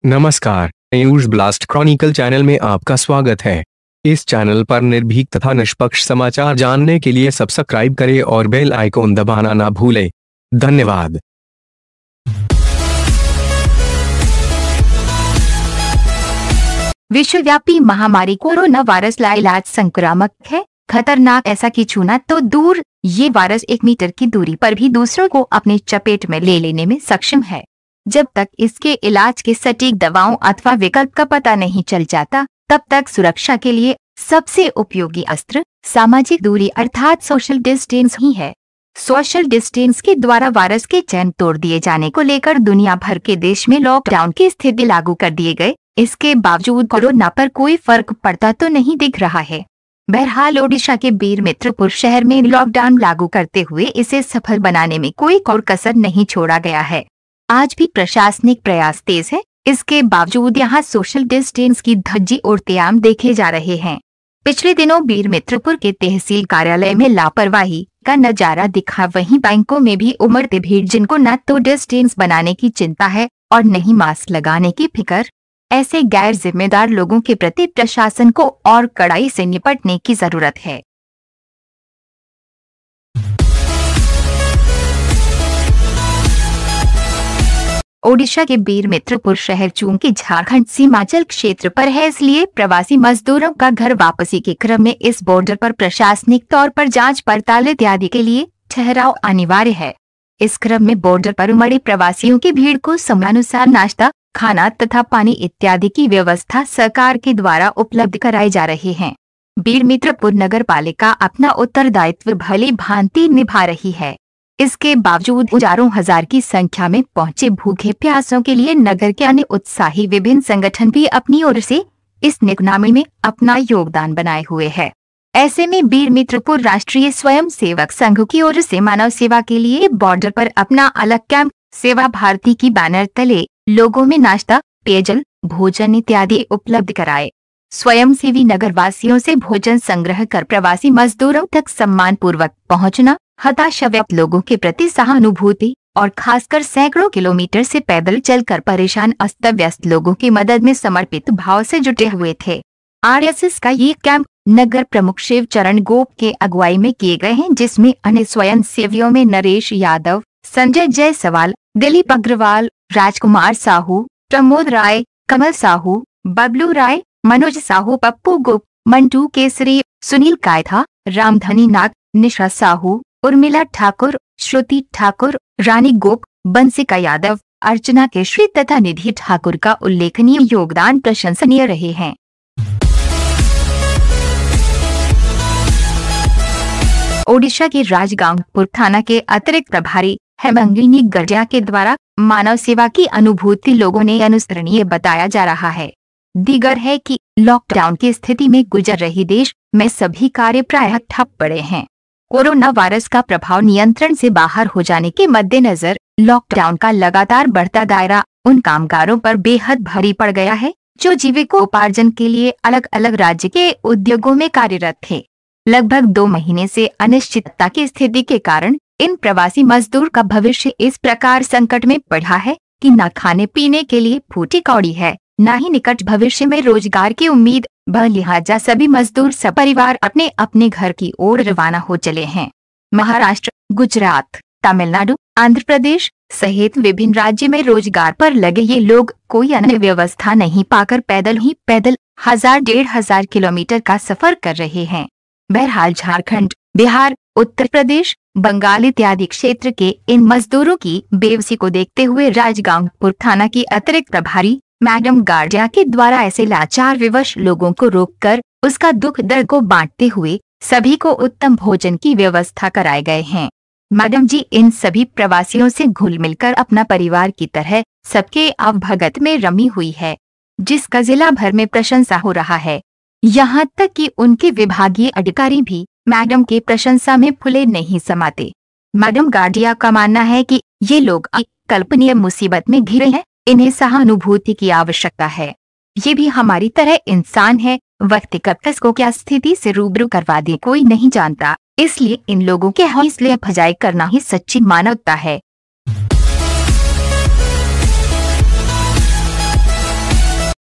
नमस्कार, news blast Chronicle channel में आपका स्वागत है। इस चैनल पर निर्भीक तथा निष्पक्ष समाचार जानने के लिए सब्सक्राइब करें और बेल आइकॉन दबाना ना भूलें। धन्यवाद। विश्वव्यापी महामारी कोरोना वायरस लाइलाज संक्रामक है, खतरनाक, ऐसा कि छूना तो दूर, ये वायरस 1 मीटर की दूरी पर भी दूसरों को अपने चपेट में ले लेने में सक्षम है। जब तक इसके इलाज के सटीक दवाओं अथवा विकल्प का पता नहीं चल जाता, तब तक सुरक्षा के लिए सबसे उपयोगी अस्त्र सामाजिक दूरी अर्थात सोशल डिस्टेंस ही है। सोशल डिस्टेंस के द्वारा वायरस के चैन तोड़ दिए जाने को लेकर दुनिया भर के देश में लॉकडाउन की स्थिति लागू कर दिए गए। इसके बावजूद कोरोना पर कोई फर्क पड़ता तो नहीं दिख रहा है। बहरहाल ओडिशा के बीरमित्रपुर शहर में लॉकडाउन लागू करते हुए इसे सफल बनाने में कोई कोई कसर नहीं छोड़ा गया है। आज भी प्रशासनिक प्रयास तेज है, इसके बावजूद यहाँ सोशल डिस्टेंस की धज्जी उड़ते आम देखे जा रहे हैं। पिछले दिनों बीरमित्रपुर के तहसील कार्यालय में लापरवाही का नजारा दिखा, वहीं बैंकों में भी उमड़ती भीड़, जिनको न तो डिस्टेंस बनाने की चिंता है और न ही मास्क लगाने की फिक्र। ऐसे गैर जिम्मेदार लोगों के प्रति प्रशासन को और कड़ाई से निपटने की जरूरत है। ओडिशा के बीरमित्रपुर शहर चूंकि झारखंड सीमांचल क्षेत्र पर है, इसलिए प्रवासी मजदूरों का घर वापसी के क्रम में इस बॉर्डर पर प्रशासनिक तौर पर जांच पड़ताल इत्यादि के लिए ठहराव अनिवार्य है। इस क्रम में बॉर्डर पर उमड़ी प्रवासियों की भीड़ को समयानुसार नाश्ता, खाना तथा पानी इत्यादि की व्यवस्था सरकार के द्वारा उपलब्ध कराई जा रही है। बीरमित्रपुर नगर पालिका अपना उत्तरदायित्व भली भांति निभा रही है। इसके बावजूद हजारों हजार की संख्या में पहुंचे भूखे प्यासों के लिए नगर के अन्य उत्साही विभिन्न संगठन भी अपनी ओर से इस निकनामी में अपना योगदान बनाए हुए है। ऐसे में बीरमित्रपुर राष्ट्रीय स्वयं सेवक संघ की ओर से मानव सेवा के लिए बॉर्डर पर अपना अलग कैंप सेवा भारती की बैनर तले लोगों में नाश्ता, पेयजल, भोजन इत्यादि उपलब्ध कराए। स्वयंसेवी नगरवासियों से भोजन संग्रह कर प्रवासी मजदूरों तक सम्मान पूर्वक पहुंचना, हताशाव्यक्त लोगों के प्रति सहानुभूति और खासकर सैकड़ों किलोमीटर से पैदल चलकर परेशान अस्त व्यस्त लोगों की मदद में समर्पित भाव से जुटे हुए थे। आरएसएस का ये कैंप नगर प्रमुख शिव चरण गोप के अगुवाई में किए गए हैं, जिसमें अन्य स्वयं सेवियों में नरेश यादव, संजय जायसवाल, दिलीप अग्रवाल, राजकुमार साहू, प्रमोद राय, कमल साहू, बबलू राय, मनोज साहू, पप्पू गोप, मंटू केसरी, सुनील कायथा, रामधनी नाग, निशा साहू, उर्मिला ठाकुर, श्रुति ठाकुर, रानी गोप, बंसिका यादव, अर्चना केशरी तथा निधि ठाकुर का उल्लेखनीय योगदान प्रशंसनीय रहे हैं। ओडिशा के राजगांगपुर थाना के अतिरिक्त प्रभारी हेमंगिनी गर्जिया के द्वारा मानव सेवा की अनुभूति लोगों ने अनुसरणीय बताया जा रहा है। दीगर है कि लॉकडाउन की स्थिति में गुजर रही देश में सभी कार्य प्रायः ठप पड़े हैं। कोरोना वायरस का प्रभाव नियंत्रण से बाहर हो जाने के मद्देनजर लॉकडाउन का लगातार बढ़ता दायरा उन कामगारों पर बेहद भारी पड़ गया है, जो जीविकोपार्जन के लिए अलग अलग राज्य के उद्योगों में कार्यरत थे। लगभग 2 महीने से अनिश्चितता की स्थिति के कारण इन प्रवासी मजदूर का भविष्य इस प्रकार संकट में पड़ा है कि न खाने पीने के लिए फूटी कौड़ी है, न ही निकट भविष्य में रोजगार की उम्मीद। लिहाजा सभी मजदूर सपरिवार अपने अपने घर की ओर रवाना हो चले हैं। महाराष्ट्र, गुजरात, तमिलनाडु, आंध्र प्रदेश सहित विभिन्न राज्य में रोजगार पर लगे ये लोग कोई अन्य व्यवस्था नहीं पाकर पैदल ही पैदल 1000-1500 किलोमीटर का सफर कर रहे हैं। बहरहाल झारखंड, बिहार, उत्तर प्रदेश, बंगाल इत्यादि क्षेत्र के इन मजदूरों की बेबसी को देखते हुए राजगांगपुर थाना की अतिरिक्त प्रभारी मैडम गार्जिया के द्वारा ऐसे लाचार विवश लोगों को रोककर उसका दुख दर्द को बांटते हुए सभी को उत्तम भोजन की व्यवस्था कराए गए हैं। मैडम जी इन सभी प्रवासियों से घुल मिलकर अपना परिवार की तरह सबके अवभगत में रमी हुई है, जिसका जिला भर में प्रशंसा हो रहा है। यहाँ तक कि उनके विभागीय अधिकारी भी मैडम के प्रशंसा में फुले नहीं समाते। मैडम गार्जिया का मानना है कि ये लोग अकल्पनीय मुसीबत में घिरे हैं, इन्हें सहानुभूति की आवश्यकता है। ये भी हमारी तरह इंसान है, वक्त कब किसको क्या स्थिति से रूबरू करवा दे कोई नहीं जानता, इसलिए इन लोगों के हौसले अफजाई करना ही सच्ची मानवता है।